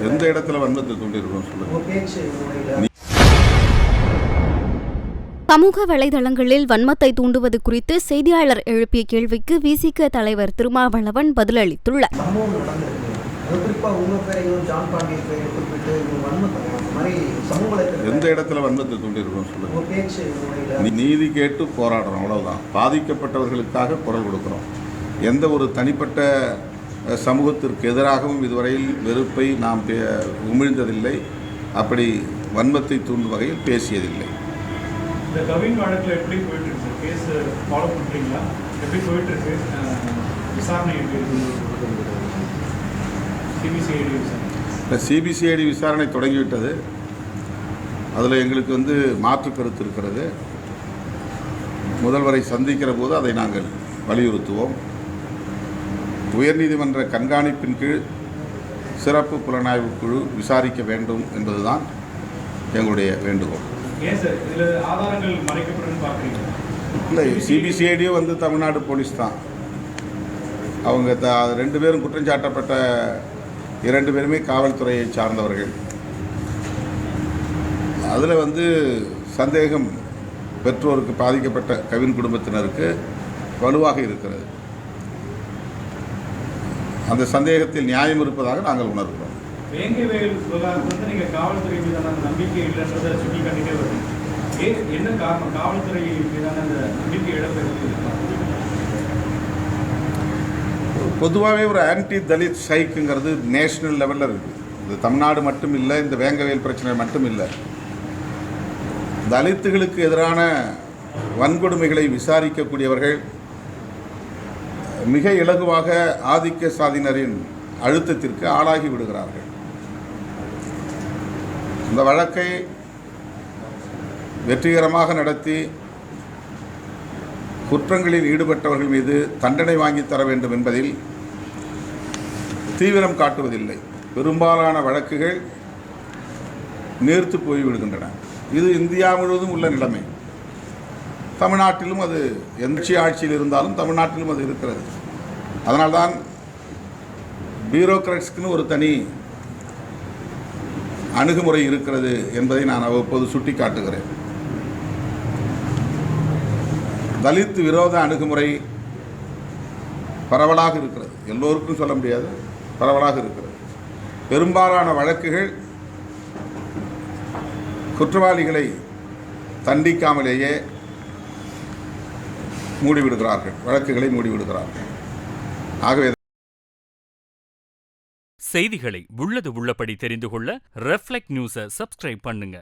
எந்த இடத்துல வன்மத்தை தூண்டியிருக்கோம் சொல்லுங்க. சமூக வலைதளங்களில் வன்மத்தை தூண்டுவது குறித்து செய்தியாளர் எழுப்பிய கேள்விக்கு விசிக தலைவர் திருமாவளவன் பதிலளித்துள்ளார். எந்த இடத்துல வன்மத்தை தூண்டியிருக்கோம் சொல்லுங்க. நீதி கேட்டு போராடுறோம், அவ்வளவுதான். பாதிக்கப்பட்டவர்களுக்காக குரல் கொடுக்கிறோம். எந்த ஒரு தனிப்பட்ட சமூகத்திற்கு எதிராகவும் இதுவரையில் வெறுப்பை நாம் உமிழ்ந்ததில்லை. அப்படி வன்மத்தை தூண்டும் வகையில் பேசியதில்லை. இந்த கவின் வழக்கில் எப்படி போயிட்டு இருக்கு? கேஸ் ஃபாலோ பண்ணுறீங்களா? எப்படி போயிட்டு இருக்கு விசாரணை? சிபிசிஐடி விசாரணை தொடங்கிவிட்டது. அதில் எங்களுக்கு மாற்று கருத்து இருக்கிறது. முதல்வரை சந்திக்கிற போது அதை நாங்கள் வலியுறுத்துவோம். உயர்நீதிமன்ற கண்காணிப்பின் கீழ் சிறப்பு புலனாய்வு குழு விசாரிக்க வேண்டும் என்பதுதான் எங்களுடைய வேண்டுகோள். இல்லை, சிபிசிஐடியும் தமிழ்நாடு போலீஸ் தான். அவங்க 2 பேரும் குற்றம் சாட்டப்பட்ட 2 பேருமே காவல்துறையை சார்ந்தவர்கள். அதில் சந்தேகம் பெற்றோருக்கு, பாதிக்கப்பட்ட கவின் குடும்பத்தினருக்கு வலுவாக இருக்கிறது. அந்த சந்தேகத்தில் நியாயம் இருப்பதாக நாங்கள் உணர்கிறோம். வேங்கவேல் விவகாரத்தில் நீங்கள் காவல்துறை மீதான நம்பிக்கை இல்லைன்றதை சுட்டி காட்டிட்டே வருது. என்ன காரணம்? காவல்துறை மீதான அந்த நம்பிக்கை இழப்பது பொதுவாகவே ஒரு ஆன்டி தலித் ஸ்ட்ரைக்குங்கிறது நேஷனல் லெவலில் இருக்குது. இது தமிழ்நாடு மட்டும் இல்லை, இந்த வேங்கவேல் பிரச்சனை மட்டும் இல்லை. தலித்துகளுக்கு எதிரான வன்கொடுமைகளை விசாரிக்கக்கூடியவர்கள் மிக இலகுவாக ஆதிக்க சாதியினரின் அழுத்தத்திற்கு ஆளாகி விடுகிறார்கள். இந்த வழக்கை வெற்றிகரமாக நடத்தி குற்றங்களில் ஈடுபட்டவர்கள் மீது தண்டனை வாங்கி தர வேண்டும் என்பதில் தீவிரம் காட்டுவதில்லை. பெரும்பாலான வழக்குகள் நீர்த்து போய்விடுகின்றன. இது இந்தியா முழுவதும் உள்ள நிலைமை. தமிழ்நாட்டிலும் அது எந்த ஆட்சியில் இருந்தாலும் தமிழ்நாட்டிலும் அது இருக்கிறது. அதனால்தான் பியூரோக்ராட்ஸ்க்குன்னு ஒரு தனி அணுகுமுறை இருக்கிறது என்பதை நான் அவ்வப்போது சுட்டி காட்டுகிறேன். தலித் விரோத அணுகுமுறை பரவலாக இருக்கிறது. எல்லோருக்கும் சொல்ல முடியாது, பரவலாக இருக்கிறது. பெரும்பாலான வழக்குகள் குற்றவாளிகளை தண்டிக்காமலேயே மூடிவிடுகிறார்கள், வழக்குகளை மூடிவிடுகிறார்கள். ஆகவே செய்திகளை உள்ளது உள்ளபடி தெரிந்து கொள்ள ரெஃப்ளெக்ட் நியூஸை சப்ஸ்கிரைப் பண்ணுங்க.